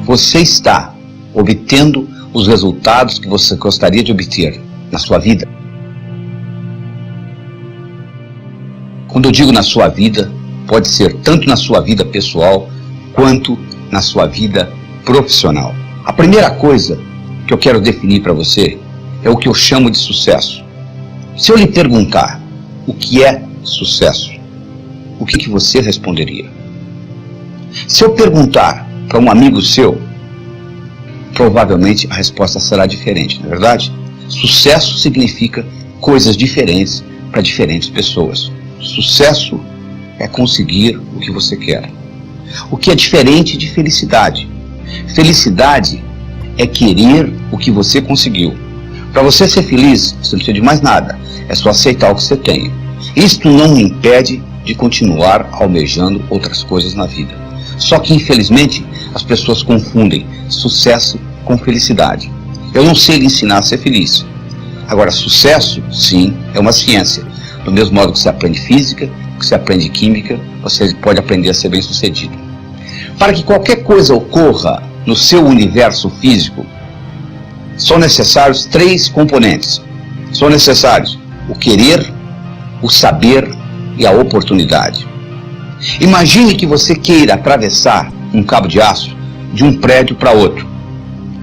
você está obtendo os resultados que você gostaria de obter na sua vida? Quando eu digo na sua vida, pode ser tanto na sua vida pessoal quanto na sua vida profissional. A primeira coisa que eu quero definir para você é o que eu chamo de sucesso. Se eu lhe perguntar o que é sucesso, o que você responderia? Se eu perguntar para um amigo seu, provavelmente a resposta será diferente, não é verdade? Sucesso significa coisas diferentes para diferentes pessoas. Sucesso é conseguir o que você quer. O que é diferente de felicidade. Felicidade é querer o que você conseguiu. Para você ser feliz, você não precisa de mais nada. É só aceitar o que você tem. Isto não me impede de continuar almejando outras coisas na vida. Só que, infelizmente, as pessoas confundem sucesso com felicidade. Eu não sei lhe ensinar a ser feliz. Agora, sucesso, sim, é uma ciência. Do mesmo modo que você aprende física, que você aprende química, você pode aprender a ser bem-sucedido. Para que qualquer coisa ocorra no seu universo físico, são necessários 3 componentes. São necessários o querer, o saber e a oportunidade. Imagine que você queira atravessar um cabo de aço de um prédio para outro.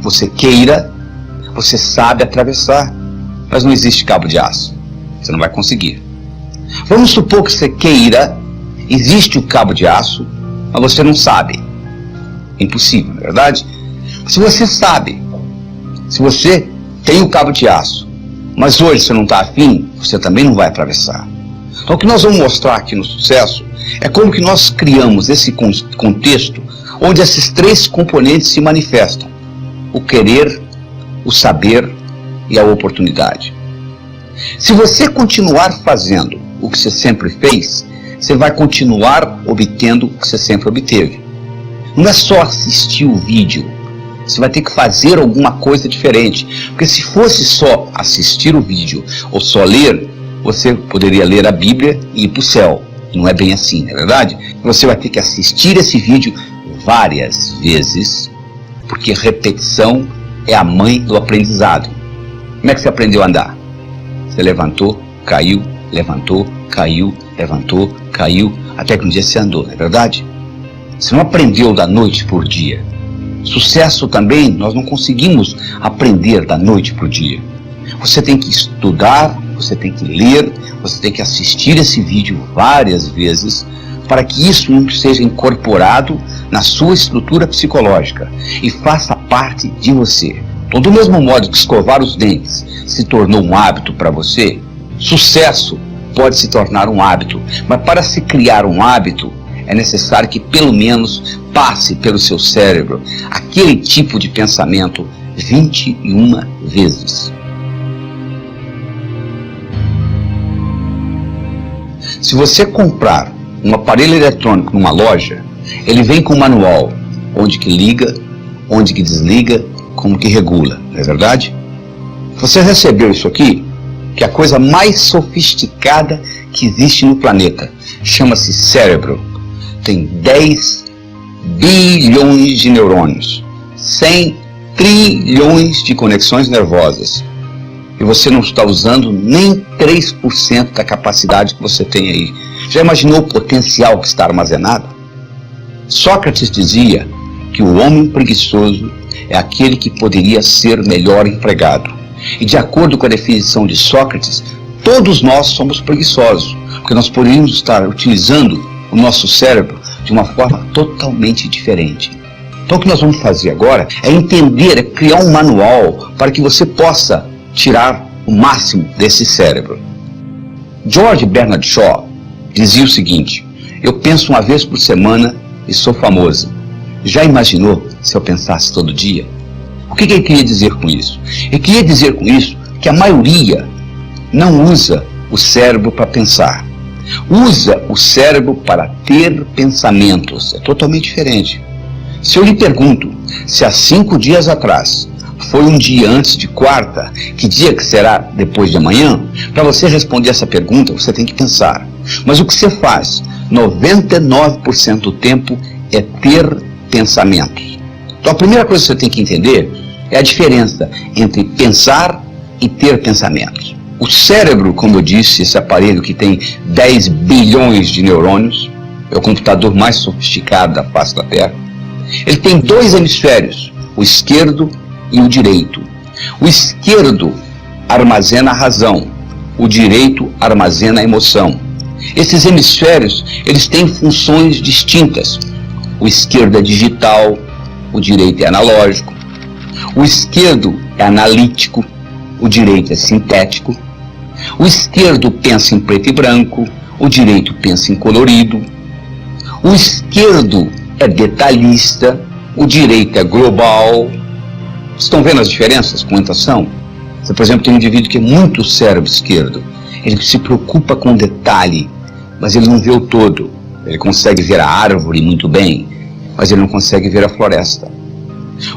Você queira, você sabe atravessar, mas não existe cabo de aço. Você não vai conseguir. Vamos supor que você queira, existe o cabo de aço, mas você não sabe. É impossível, não é verdade? Se você sabe, se você tem o cabo de aço, mas hoje você não está afim, você também não vai atravessar. Então o que nós vamos mostrar aqui no sucesso é como que nós criamos esse contexto onde esses 3 componentes se manifestam. O querer, o saber e a oportunidade. Se você continuar fazendo o que você sempre fez, você vai continuar obtendo o que você sempre obteve. Não é só assistir o vídeo, você vai ter que fazer alguma coisa diferente. Porque se fosse só assistir o vídeo ou só ler, você poderia ler a Bíblia e ir para o céu. Não é bem assim, não é verdade? Você vai ter que assistir esse vídeo várias vezes, porque repetição é a mãe do aprendizado. Como é que você aprendeu a andar? Você levantou, caiu, levantou, caiu, levantou, caiu, até que um dia você andou, não é verdade? Você não aprendeu da noite por dia. Sucesso também, nós não conseguimos aprender da noite para o dia. Você tem que estudar, você tem que ler, você tem que assistir esse vídeo várias vezes para que isso seja incorporado na sua estrutura psicológica e faça parte de você. Então, do mesmo modo que escovar os dentes se tornou um hábito para você, sucesso pode se tornar um hábito. Mas para se criar um hábito, é necessário que pelo menos passe pelo seu cérebro aquele tipo de pensamento 21 vezes. Se você comprar um aparelho eletrônico numa loja, ele vem com um manual, onde que liga, onde que desliga, como que regula, não é verdade? Você recebeu isso aqui, que é a coisa mais sofisticada que existe no planeta. Chama-se cérebro. Tem 10 bilhões de neurônios, 100 trilhões de conexões nervosas. E você não está usando nem 3% da capacidade que você tem aí. Já imaginou o potencial que está armazenado? Sócrates dizia que o homem preguiçoso é aquele que poderia ser melhor empregado. E de acordo com a definição de Sócrates, todos nós somos preguiçosos, porque nós poderíamos estar utilizando o nosso cérebro de uma forma totalmente diferente. Então o que nós vamos fazer agora é entender, é criar um manual para que você possa tirar o máximo desse cérebro. George Bernard Shaw dizia o seguinte: eu penso uma vez por semana e sou famoso. Já imaginou se eu pensasse todo dia? O que ele queria dizer com isso? Ele queria dizer com isso que a maioria não usa o cérebro para pensar. Usa o cérebro para ter pensamentos. É totalmente diferente. Se eu lhe pergunto se há 5 dias atrás foi um dia antes de quarta, que dia que será depois de amanhã? Para você responder essa pergunta, você tem que pensar. Mas o que você faz 99% do tempo é ter pensamentos. Então a primeira coisa que você tem que entender é a diferença entre pensar e ter pensamentos. O cérebro, como eu disse, esse aparelho que tem 10 bilhões de neurônios, é o computador mais sofisticado da face da Terra. Ele tem dois hemisférios, o esquerdo e o direito. O esquerdo armazena a razão, o direito armazena a emoção. Esses hemisférios, eles têm funções distintas. O esquerdo é digital, o direito é analógico. O esquerdo é analítico, o direito é sintético. O esquerdo pensa em preto e branco, o direito pensa em colorido. O esquerdo é detalhista, o direito é global. Estão vendo as diferenças? Quantas são? Você, por exemplo, tem um indivíduo que é muito cérebro esquerdo. Ele se preocupa com detalhe, mas ele não vê o todo. Ele consegue ver a árvore muito bem, mas ele não consegue ver a floresta.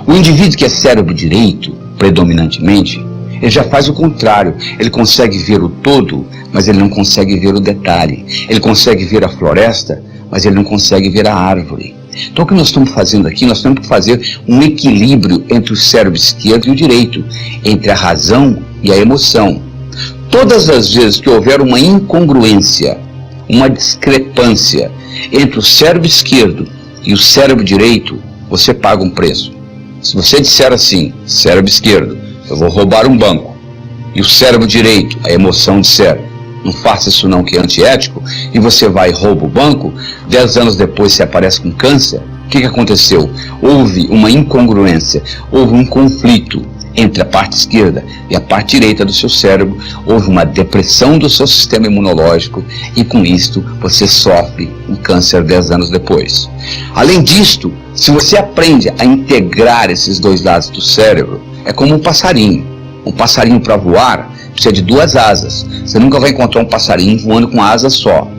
O indivíduo que é cérebro direito, predominantemente, ele já faz o contrário. Ele consegue ver o todo, mas ele não consegue ver o detalhe. Ele consegue ver a floresta, mas ele não consegue ver a árvore. Então o que nós estamos fazendo aqui, nós temos que fazer um equilíbrio entre o cérebro esquerdo e o direito, entre a razão e a emoção. Todas as vezes que houver uma incongruência, uma discrepância entre o cérebro esquerdo e o cérebro direito, você paga um preço. Se você disser assim, cérebro esquerdo, eu vou roubar um banco, e o cérebro direito, a emoção disser, não faça isso não que é antiético, e você vai e rouba o banco, 10 anos depois você aparece com câncer, o que aconteceu? Houve uma incongruência, houve um conflito entre a parte esquerda e a parte direita do seu cérebro, houve uma depressão do seu sistema imunológico e com isto você sofre um câncer 10 anos depois. Além disto, se você aprende a integrar esses dois lados do cérebro, é como um passarinho. Um passarinho para voar precisa de duas asas. Você nunca vai encontrar um passarinho voando com uma asa só.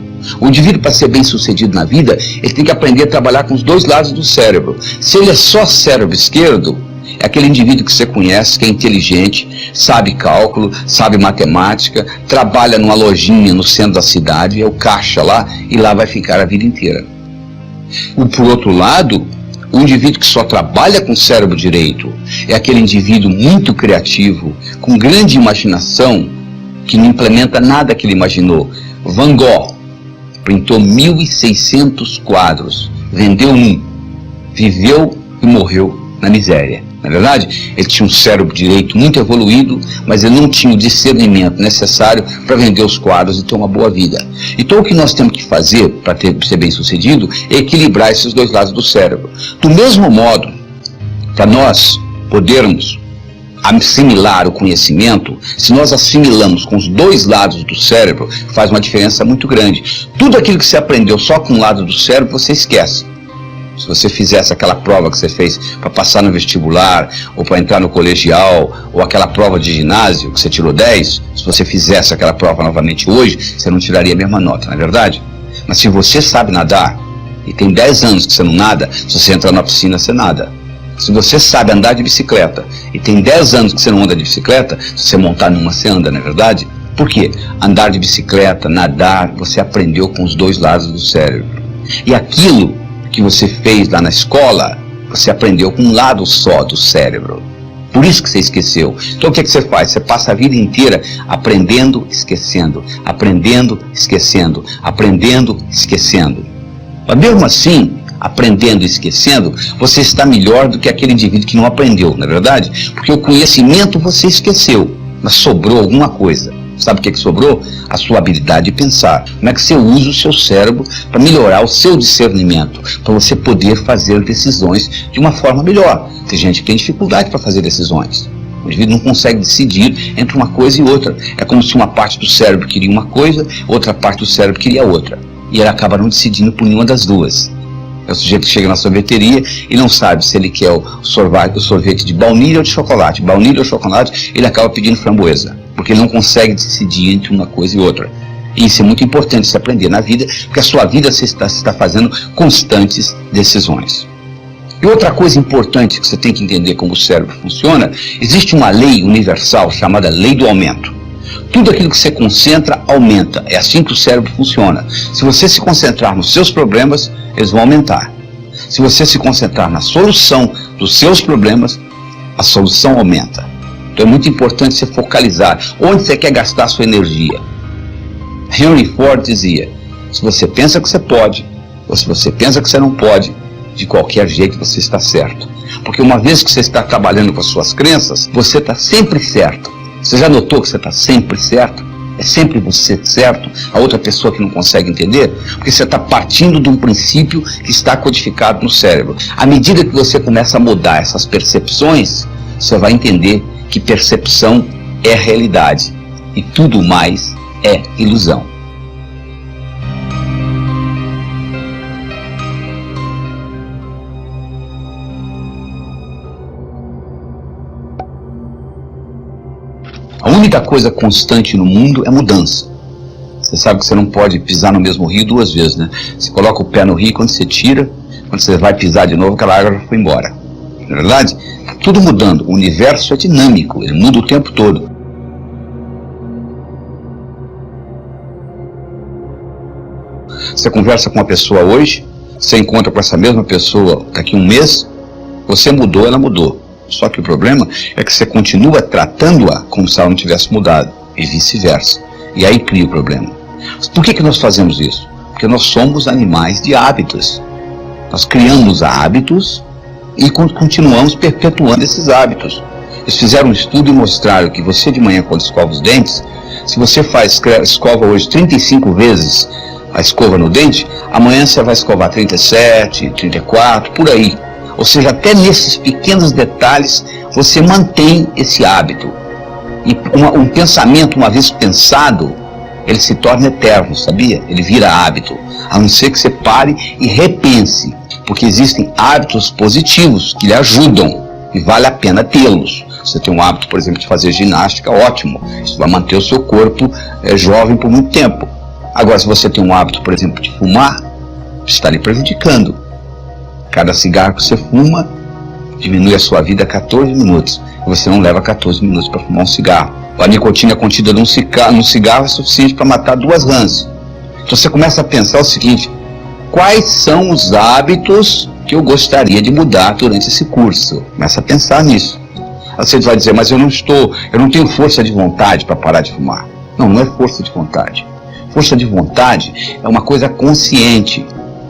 O indivíduo, para ser bem sucedido na vida, ele tem que aprender a trabalhar com os dois lados do cérebro. Se ele é só cérebro esquerdo, é aquele indivíduo que você conhece, que é inteligente, sabe cálculo, sabe matemática, trabalha numa lojinha no centro da cidade, é o caixa lá, e lá vai ficar a vida inteira. Por outro lado, o indivíduo que só trabalha com o cérebro direito é aquele indivíduo muito criativo, com grande imaginação, que não implementa nada que ele imaginou. Van Gogh pintou 1.600 quadros, vendeu um, viveu e morreu na miséria. Na verdade, ele tinha um cérebro direito muito evoluído, mas ele não tinha o discernimento necessário para vender os quadros e ter uma boa vida. Então o que nós temos que fazer para ser bem sucedido é equilibrar esses dois lados do cérebro. Do mesmo modo, para nós podermos assimilar o conhecimento, se nós assimilamos com os dois lados do cérebro, faz uma diferença muito grande. Tudo aquilo que você aprendeu só com um lado do cérebro, você esquece. Se você fizesse aquela prova que você fez para passar no vestibular, ou para entrar no colegial, ou aquela prova de ginásio que você tirou 10, se você fizesse aquela prova novamente hoje, você não tiraria a mesma nota, não é verdade? Mas se você sabe nadar, e tem 10 anos que você não nada, se você entrar na piscina, você nada. Se você sabe andar de bicicleta, e tem 10 anos que você não anda de bicicleta, se você montar numa, você anda, não é verdade? Por quê? Andar de bicicleta, nadar, você aprendeu com os dois lados do cérebro. E aquilo que você fez lá na escola, você aprendeu com um lado só do cérebro. Por isso que você esqueceu. Então o que você faz? Você passa a vida inteira aprendendo, esquecendo, aprendendo, esquecendo, aprendendo, esquecendo. Mas mesmo assim, aprendendo e esquecendo, você está melhor do que aquele indivíduo que não aprendeu, não é verdade? Porque o conhecimento você esqueceu, mas sobrou alguma coisa. Sabe o que sobrou? A sua habilidade de pensar. Como é que você usa o seu cérebro para melhorar o seu discernimento, para você poder fazer decisões de uma forma melhor. Tem gente que tem dificuldade para fazer decisões. O indivíduo não consegue decidir entre uma coisa e outra. É como se uma parte do cérebro queria uma coisa, outra parte do cérebro queria outra. E ele acaba não decidindo por nenhuma das duas. É o sujeito que chega na sorveteria e não sabe se ele quer o sorvete de baunilha ou de chocolate. Baunilha ou chocolate, ele acaba pedindo framboesa, porque ele não consegue decidir entre uma coisa e outra. E isso é muito importante se aprender na vida, porque a sua vida você está fazendo constantes decisões. E outra coisa importante que você tem que entender como o cérebro funciona, existe uma lei universal chamada lei do aumento. Tudo aquilo que você concentra, aumenta. É assim que o cérebro funciona. Se você se concentrar nos seus problemas, eles vão aumentar. Se você se concentrar na solução dos seus problemas, a solução aumenta. Então é muito importante você focalizar onde você quer gastar a sua energia. Henry Ford dizia, se você pensa que você pode, ou se você pensa que você não pode, de qualquer jeito você está certo. Porque uma vez que você está trabalhando com as suas crenças, você está sempre certo. Você já notou que você está sempre certo? É sempre você certo, a outra pessoa que não consegue entender? Porque você está partindo de um princípio que está codificado no cérebro. À medida que você começa a mudar essas percepções, você vai entender que percepção é realidade e tudo mais é ilusão. A única coisa constante no mundo é mudança. Você sabe que você não pode pisar no mesmo rio duas vezes, né? Você coloca o pé no rio, quando você tira, quando você vai pisar de novo, aquela água já foi embora. Não é verdade? Está tudo mudando. O universo é dinâmico, ele muda o tempo todo. Você conversa com uma pessoa hoje, você encontra com essa mesma pessoa daqui a um mês, você mudou, ela mudou. Só que o problema é que você continua tratando-a como se ela não tivesse mudado, e vice-versa. E aí cria o problema. Por que nós fazemos isso? Porque nós somos animais de hábitos. Nós criamos hábitos e continuamos perpetuando esses hábitos. Eles fizeram um estudo e mostraram que você de manhã, quando escova os dentes, se você escova hoje 35 vezes a escova no dente, amanhã você vai escovar 37, 34, por aí. Ou seja, até nesses pequenos detalhes você mantém esse hábito. E um pensamento, uma vez pensado, ele se torna eterno, sabia? Ele vira hábito. A não ser que você pare e repense. Porque existem hábitos positivos que lhe ajudam e vale a pena tê-los. Você tem um hábito, por exemplo, de fazer ginástica, ótimo. Isso vai manter o seu corpo jovem por muito tempo. Agora, se você tem um hábito, por exemplo, de fumar, está lhe prejudicando. Cada cigarro que você fuma diminui a sua vida 14 minutos. E você não leva 14 minutos para fumar um cigarro. A nicotina contida num cigarro é suficiente para matar 2 rãs. Então você começa a pensar o seguinte: quais são os hábitos que eu gostaria de mudar durante esse curso? Começa a pensar nisso. Aí você vai dizer, mas eu não tenho força de vontade para parar de fumar. Não, não é força de vontade. Força de vontade é uma coisa consciente.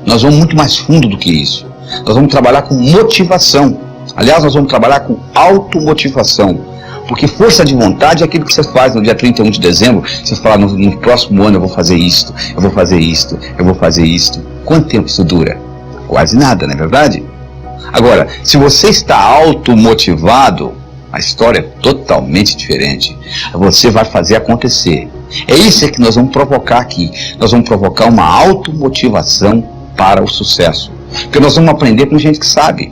Nós vamos muito mais fundo do que isso. Nós vamos trabalhar com motivação. Aliás, nós vamos trabalhar com automotivação. Porque força de vontade é aquilo que você faz no dia 31 de dezembro. Você fala, no próximo ano eu vou fazer isto, eu vou fazer isto, eu vou fazer isto. Quanto tempo isso dura? Quase nada, não é verdade? Agora, se você está automotivado, a história é totalmente diferente. Você vai fazer acontecer. É isso que nós vamos provocar aqui. Nós vamos provocar uma automotivação para o sucesso. Porque nós vamos aprender com gente que sabe.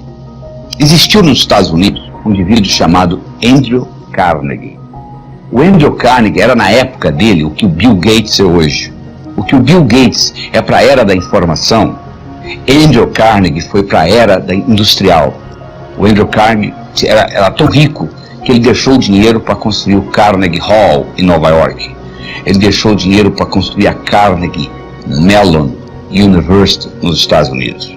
Existiu nos Estados Unidos um indivíduo chamado Andrew Carnegie. O Andrew Carnegie era na época dele o que o Bill Gates é hoje. O que o Bill Gates é para a era da informação, Andrew Carnegie foi para a era da industrial. O Andrew Carnegie era tão rico que ele deixou o dinheiro para construir o Carnegie Hall em Nova York. Ele deixou o dinheiro para construir a Carnegie Mellon University nos Estados Unidos.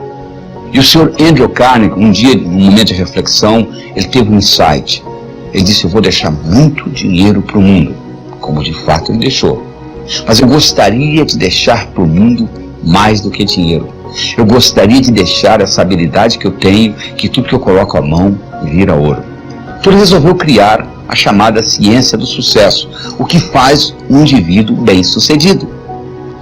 E o senhor Andrew Carnegie, um dia, num momento de reflexão, ele teve um insight. Ele disse, eu vou deixar muito dinheiro para o mundo, como de fato ele deixou. Mas eu gostaria de deixar para o mundo mais do que dinheiro. Eu gostaria de deixar essa habilidade que eu tenho, que tudo que eu coloco a mão vira ouro. Então ele resolveu criar a chamada ciência do sucesso, o que faz um indivíduo bem-sucedido.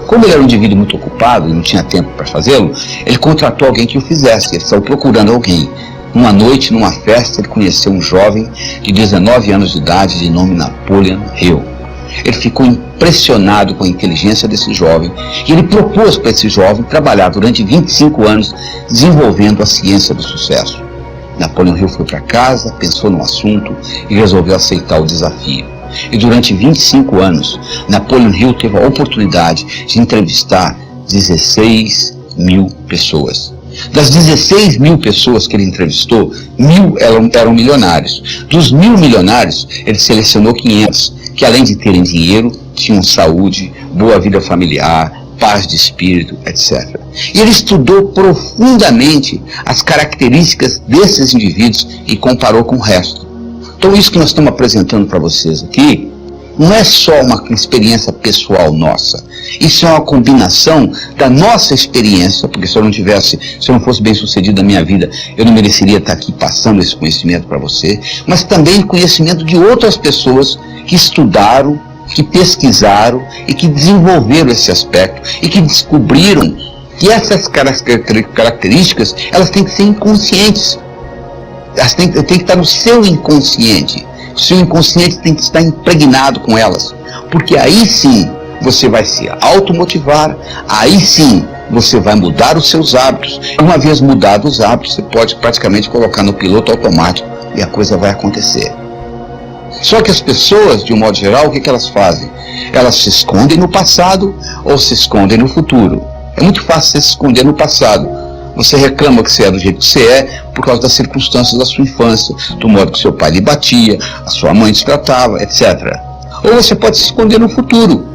Como ele era um indivíduo muito ocupado e não tinha tempo para fazê-lo, ele contratou alguém que o fizesse. Ele estava procurando alguém. Uma noite, numa festa, ele conheceu um jovem de 19 anos de idade de nome Napoleon Hill. Ele ficou impressionado com a inteligência desse jovem e ele propôs para esse jovem trabalhar durante 25 anos desenvolvendo a ciência do sucesso. Napoleon Hill foi para casa, pensou no assunto e resolveu aceitar o desafio. E durante 25 anos, Napoleon Hill teve a oportunidade de entrevistar 16 mil pessoas. Das 16 mil pessoas que ele entrevistou, 1.000 eram milionários. Dos 1.000 milionários, ele selecionou 500, que além de terem dinheiro, tinham saúde, boa vida familiar, paz de espírito, etc. E ele estudou profundamente as características desses indivíduos e comparou com o resto. Então isso que nós estamos apresentando para vocês aqui não é só uma experiência pessoal nossa. Isso é uma combinação da nossa experiência, porque se eu não fosse bem sucedido na minha vida, eu não mereceria estar aqui passando esse conhecimento para você, mas também conhecimento de outras pessoas que estudaram, que pesquisaram e que desenvolveram esse aspecto e que descobriram que essas características, elas têm que ser inconscientes. Elas têm que estar no seu inconsciente. O seu inconsciente tem que estar impregnado com elas, porque aí sim você vai se automotivar, aí sim você vai mudar os seus hábitos. Uma vez mudados os hábitos, você pode praticamente colocar no piloto automático e a coisa vai acontecer. Só que as pessoas, de um modo geral, o que elas fazem? Elas se escondem no passado ou se escondem no futuro. É muito fácil você se esconder no passado. Você reclama que você é do jeito que você é por causa das circunstâncias da sua infância, do modo que seu pai lhe batia, a sua mãe te tratava, etc. Ou você pode se esconder no futuro,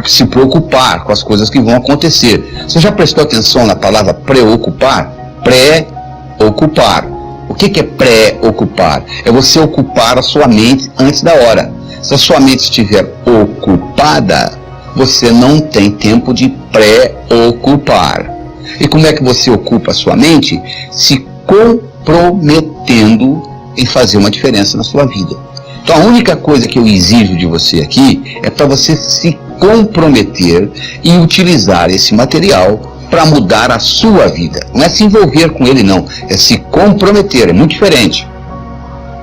se preocupar com as coisas que vão acontecer. Você já prestou atenção na palavra preocupar? Pré-ocupar. O que é pré-ocupar? É você ocupar a sua mente antes da hora. Se a sua mente estiver ocupada, você não tem tempo de pré-ocupar. E como é que você ocupa a sua mente? Se comprometendo em fazer uma diferença na sua vida. Então a única coisa que eu exijo de você aqui é para você se comprometer e utilizar esse material para mudar a sua vida. Não é se envolver com ele não, é se comprometer, é muito diferente.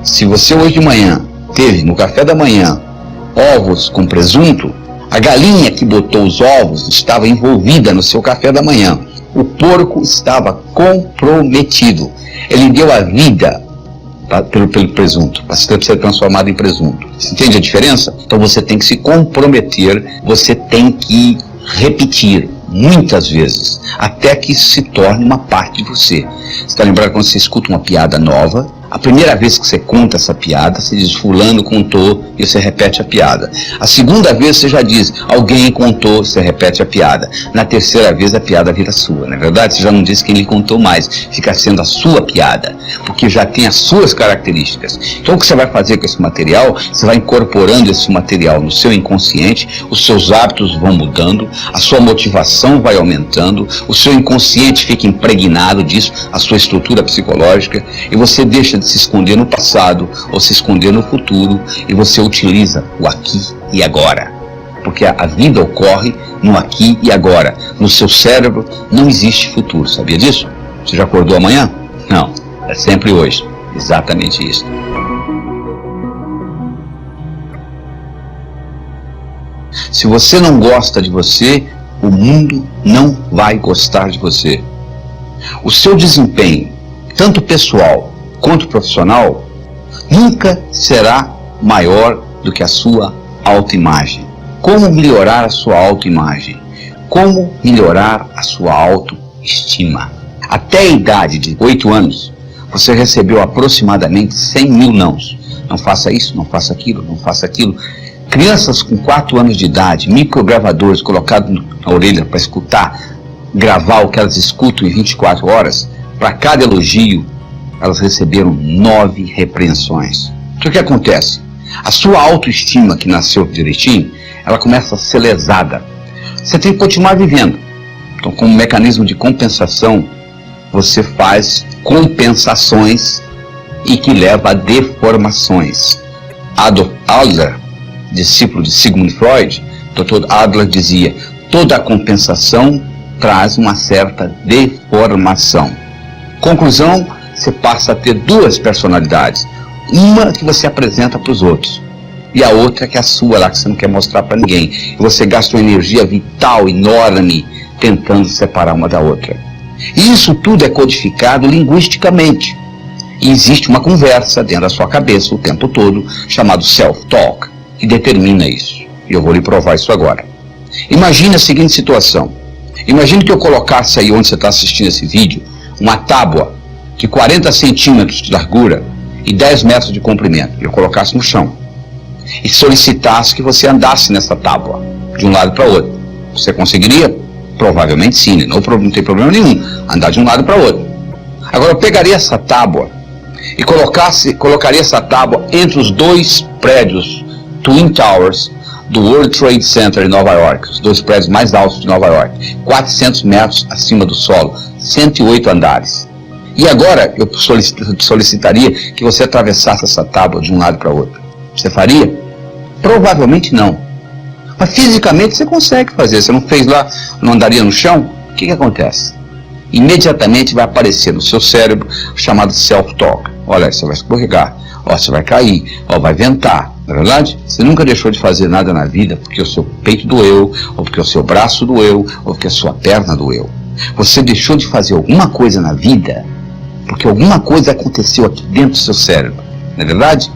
Se você hoje de manhã teve no café da manhã ovos com presunto, a galinha que botou os ovos estava envolvida no seu café da manhã. O porco estava comprometido. Ele deu a vida pelo presunto, para ser transformado em presunto. Você entende a diferença? Então você tem que se comprometer, você tem que repetir muitas vezes, até que isso se torne uma parte de você. Você está lembrado quando você escuta uma piada nova? A primeira vez que você conta essa piada, você diz fulano contou e você repete a piada. A segunda vez você já diz alguém contou, você repete a piada. Na terceira vez a piada vira sua, não é verdade? Você já não diz quem lhe contou mais, fica sendo a sua piada, porque já tem as suas características. Então o que você vai fazer com esse material? Você vai incorporando esse material no seu inconsciente, os seus hábitos vão mudando, a sua motivação vai aumentando, o seu inconsciente fica impregnado disso, a sua estrutura psicológica, e você deixa de se esconder no passado ou se esconder no futuro e você utiliza o aqui e agora, porque a vida ocorre no aqui e agora. No seu cérebro não existe futuro, sabia disso? Você já acordou amanhã? Não, é sempre hoje, exatamente isso. Se você não gosta de você, o mundo não vai gostar de você. O seu desempenho, tanto pessoal quanto profissional, nunca será maior do que a sua autoimagem. Como melhorar a sua autoimagem? Como melhorar a sua autoestima? Até a idade de 8 anos, você recebeu aproximadamente 100 mil nãos. Não faça isso, não faça aquilo, não faça aquilo. Crianças com 4 anos de idade, microgravadores colocados na orelha para escutar, gravar o que elas escutam em 24 horas, para cada elogio, elas receberam 9 repreensões. Então o que acontece? A sua autoestima, que nasceu direitinho, ela começa a ser lesada. Você tem que continuar vivendo. Então, como mecanismo de compensação, você faz compensações e que leva a deformações. Adolf Adler, discípulo de Sigmund Freud, Dr. Adler dizia: toda compensação traz uma certa deformação. Conclusão: você passa a ter 2 personalidades. Uma que você apresenta para os outros e a outra que é a sua, lá que você não quer mostrar para ninguém. E você gasta uma energia vital enorme tentando separar uma da outra. E isso tudo é codificado linguisticamente. E existe uma conversa dentro da sua cabeça o tempo todo, chamado self-talk, que determina isso. E eu vou lhe provar isso agora. Imagine a seguinte situação. Imagine que eu colocasse aí onde você está assistindo esse vídeo uma tábua de 40 centímetros de largura e 10 metros de comprimento, e eu colocasse no chão, e solicitasse que você andasse nessa tábua, de um lado para o outro. Você conseguiria? Provavelmente sim, não tem problema nenhum andar de um lado para o outro. Agora eu pegaria essa tábua e colocaria essa tábua entre os dois prédios Twin Towers do World Trade Center em Nova York, os dois prédios mais altos de Nova York, 400 metros acima do solo, 108 andares. E agora eu solicitaria que você atravessasse essa tábua de um lado para o outro. Você faria? Provavelmente não. Mas fisicamente você consegue fazer. Você não fez lá, não andaria no chão? O que acontece? Imediatamente vai aparecer no seu cérebro o chamado self-talk. Olha, você vai escorregar, você vai cair, vai ventar. Não é verdade? Você nunca deixou de fazer nada na vida porque o seu peito doeu, ou porque o seu braço doeu, ou porque a sua perna doeu. Você deixou de fazer alguma coisa na vida porque alguma coisa aconteceu aqui dentro do seu cérebro. Não é verdade?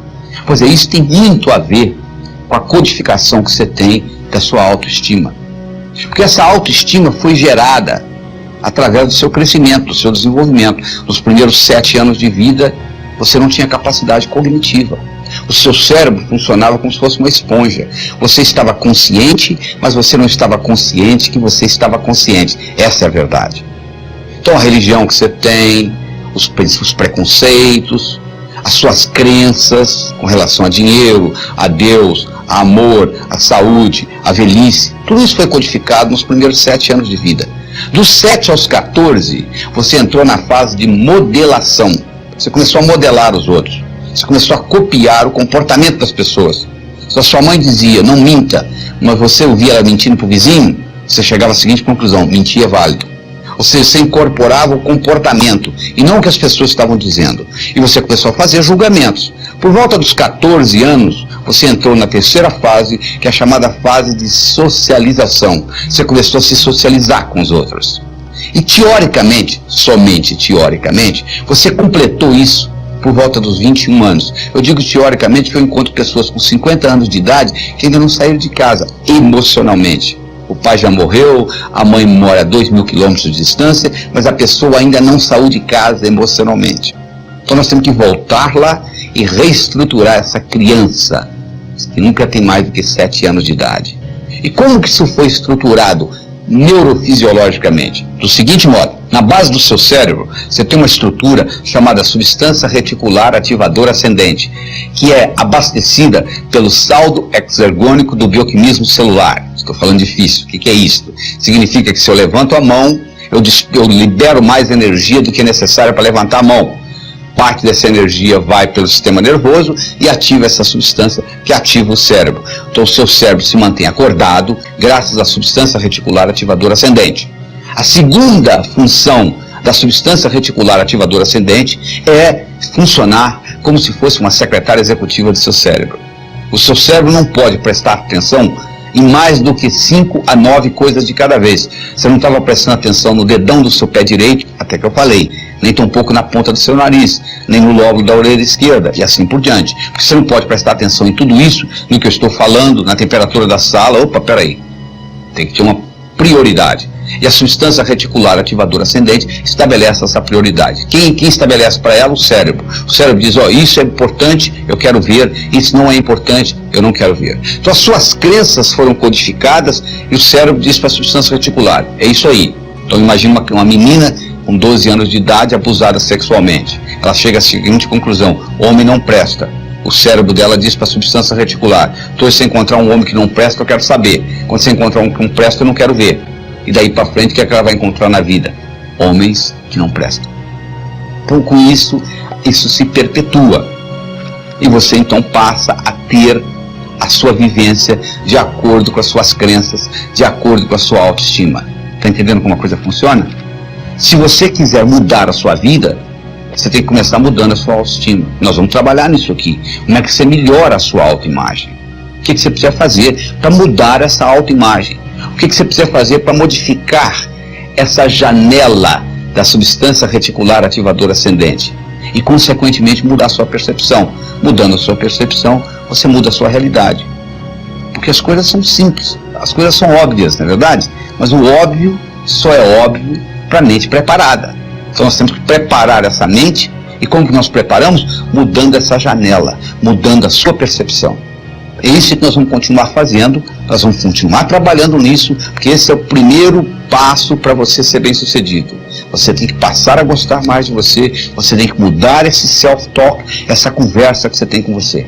Pois é, isso tem muito a ver com a codificação que você tem da sua autoestima. Porque essa autoestima foi gerada através do seu crescimento, do seu desenvolvimento. Nos primeiros 7 anos de vida, você não tinha capacidade cognitiva. O seu cérebro funcionava como se fosse uma esponja. Você estava consciente, mas você não estava consciente que você estava consciente. Essa é a verdade. Então a religião que você tem, os preconceitos, as suas crenças com relação a dinheiro, a Deus, a amor, a saúde, a velhice, tudo isso foi codificado nos primeiros 7 anos de vida. Dos 7 aos 14, você entrou na fase de modelação. Você começou a modelar os outros. Você começou a copiar o comportamento das pessoas. Se a sua mãe dizia, não minta, mas você ouvia ela mentindo para o vizinho, você chegava à seguinte conclusão: mentir é válido. Ou seja, você incorporava o comportamento e não o que as pessoas estavam dizendo. E você começou a fazer julgamentos. Por volta dos 14 anos, você entrou na terceira fase, que é a chamada fase de socialização. Você começou a se socializar com os outros. E teoricamente, somente teoricamente, você completou isso por volta dos 21 anos. Eu digo teoricamente que eu encontro pessoas com 50 anos de idade que ainda não saíram de casa, emocionalmente. O pai já morreu, a mãe mora a 2.000 quilômetros de distância, mas a pessoa ainda não saiu de casa emocionalmente. Então nós temos que voltar lá e reestruturar essa criança, que nunca tem mais do que 7 anos de idade. E como que isso foi estruturado neurofisiologicamente? Do seguinte modo: na base do seu cérebro, você tem uma estrutura chamada substância reticular ativadora ascendente, que é abastecida pelo saldo exergônico do bioquímico celular. Estou falando difícil. O que é isso? Significa que se eu levanto a mão, eu libero mais energia do que é necessário para levantar a mão. Parte dessa energia vai pelo sistema nervoso e ativa essa substância que ativa o cérebro. Então o seu cérebro se mantém acordado graças à substância reticular ativadora ascendente. A segunda função da substância reticular ativadora ascendente é funcionar como se fosse uma secretária executiva do seu cérebro. O seu cérebro não pode prestar atenção em mais do que 5 a 9 coisas de cada vez. Você não estava prestando atenção no dedão do seu pé direito, até que eu falei, nem tampouco na ponta do seu nariz, nem no lóbulo da orelha esquerda, e assim por diante. Porque você não pode prestar atenção em tudo isso, no que eu estou falando, na temperatura da sala. Opa, peraí, tem que ter uma prioridade. E a substância reticular ativadora ascendente estabelece essa prioridade. Quem estabelece para ela? O cérebro. O cérebro diz, isso é importante, eu quero ver, isso não é importante, eu não quero ver. Então as suas crenças foram codificadas e o cérebro diz para a substância reticular, é isso aí. Então imagina uma menina com 12 anos de idade abusada sexualmente. Ela chega à seguinte conclusão: homem não presta. O cérebro dela diz para a substância reticular, se você encontrar um homem que não presta, eu quero saber. Quando você encontrar um que não presta, eu não quero ver. E daí para frente, o que é que ela vai encontrar na vida? Homens que não prestam. Então com isso se perpetua. E você então passa a ter a sua vivência de acordo com as suas crenças, de acordo com a sua autoestima. Está entendendo como a coisa funciona? Se você quiser mudar a sua vida, você tem que começar mudando a sua autoestima. Nós vamos trabalhar nisso aqui. Como é que você melhora a sua autoimagem? O que você precisa fazer para mudar essa autoimagem? O que você precisa fazer para modificar essa janela da substância reticular ativadora ascendente? E, consequentemente, mudar a sua percepção. Mudando a sua percepção, você muda a sua realidade. Porque as coisas são simples, as coisas são óbvias, não é verdade? Mas o óbvio só é óbvio para a mente preparada. Então nós temos que preparar essa mente. E como que nós preparamos? Mudando essa janela, mudando a sua percepção. É isso que nós vamos continuar fazendo, nós vamos continuar trabalhando nisso, porque esse é o primeiro passo para você ser bem sucedido. Você tem que passar a gostar mais de você, você tem que mudar esse self-talk, essa conversa que você tem com você.